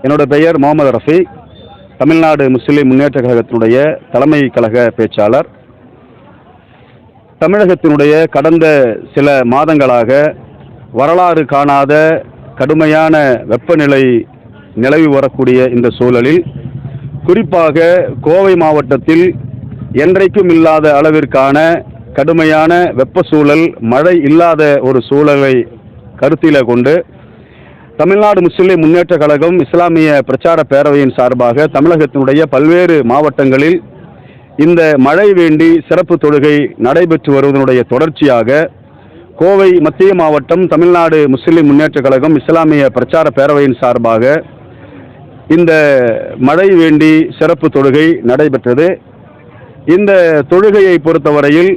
என்னோட பெயர் முகமது ரஃபி, தமிழ்நாடு முஸ்லிம் முன்னேற்ற கழகத்தினுடைய தலைமை கழக பேச்சாளர். தமிழகத்தினுடைய கடந்த சில மாதங்களாக வரலாறு காணாத கடுமையான வெப்பநிலை நிலவி வரக்கூடிய இந்த சூழலில், குறிப்பாக கோவை மாவட்டத்தில் என்றைக்கும் இல்லாத அளவிற்கான கடுமையான வெப்ப சூழல், மழை இல்லாத ஒரு சூழலை கருத்தில கொண்டு தமிழ்நாடு முஸ்லிம் முன்னேற்ற கழகம் இஸ்லாமிய பிரச்சார பேரவையின் சார்பாக தமிழகத்தினுடைய பல்வேறு மாவட்டங்களில் இந்த மழை வேண்டி சிறப்பு தொழுகை நடைபெற்று வருவதனுடைய தொடர்ச்சியாக கோவை மத்திய மாவட்டம் தமிழ்நாடு முஸ்லிம் முன்னேற்ற கழகம் இஸ்லாமிய பிரச்சார பேரவையின் சார்பாக இந்த மழை வேண்டி சிறப்பு தொழுகை நடைபெற்றது. இந்த தொழுகையை பொறுத்தவரையில்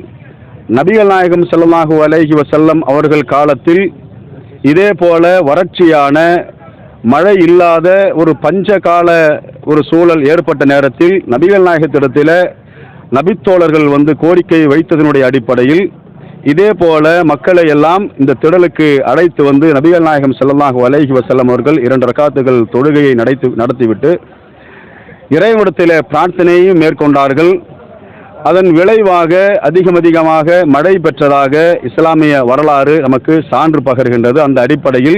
நபிகள் நாயகம் ஸல்லல்லாஹு அலைஹி வஸல்லம் அவர்கள் காலத்தில் இதே போல வறட்சியான மழை இல்லாத ஒரு பஞ்சகால ஒரு சூழல் ஏற்பட்ட நேரத்தில் நபிகள் நாயகத்திடத்தில் நபித்தோழர்கள் கோரிக்கை வைத்ததனுடைய அடிப்படையில் இதே போல மக்களை எல்லாம் இந்த திடலுக்கு அழைத்து நபிகள் நாயகம் ஸல்லல்லாஹு அலைஹி வஸல்லம் அவர்கள் 2 ரக்காத்துகள் தொழுகையை நடத்திவிட்டு இறைவனிடத்தில் பிரார்த்தனையும் மேற்கொண்டார்கள். அதன் விளைவாக அதிகமாக மழை பெற்றதாக இஸ்லாமிய வரலாறு நமக்கு சான்று பகர்கின்றது. அந்த அடிப்படையில்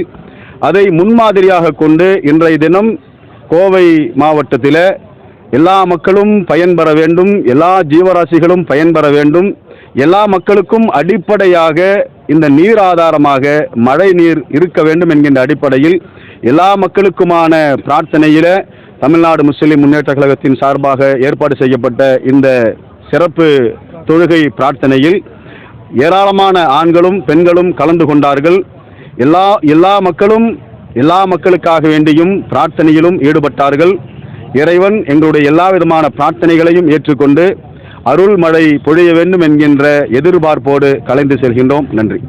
அதை முன்மாதிரியாக கொண்டு இன்றைய தினம் கோவை மாவட்டத்தில் எல்லா மக்களும் பயன்பெற வேண்டும், எல்லா ஜீவராசிகளும் பயன்பெற வேண்டும், எல்லா மக்களுக்கும் அடிப்படையாக இந்த நீர் ஆதாரமாக மழை நீர் இருக்க வேண்டும் என்கின்ற அடிப்படையில் எல்லா மக்களுக்குமான பிரார்த்தனையில் தமிழ்நாடு முஸ்லிம் முன்னேற்ற கழகத்தின் சார்பாக ஏற்பாடு செய்யப்பட்ட இந்த சிறப்பு தொழுகை பிரார்த்தனையில் ஏராளமான ஆண்களும் பெண்களும் கலந்து கொண்டார்கள். எல்லா மக்களும் எல்லா மக்களுக்காக வேண்டியும் பிரார்த்தனையிலும் ஈடுபட்டார்கள். இறைவன் எங்களுடைய எல்லா விதமான பிரார்த்தனைகளையும் ஏற்றுக்கொண்டு அருள் மழை பொழிய வேண்டும் என்கின்ற எதிர்பார்ப்போடு கலைந்து செல்கின்றோம். நன்றி.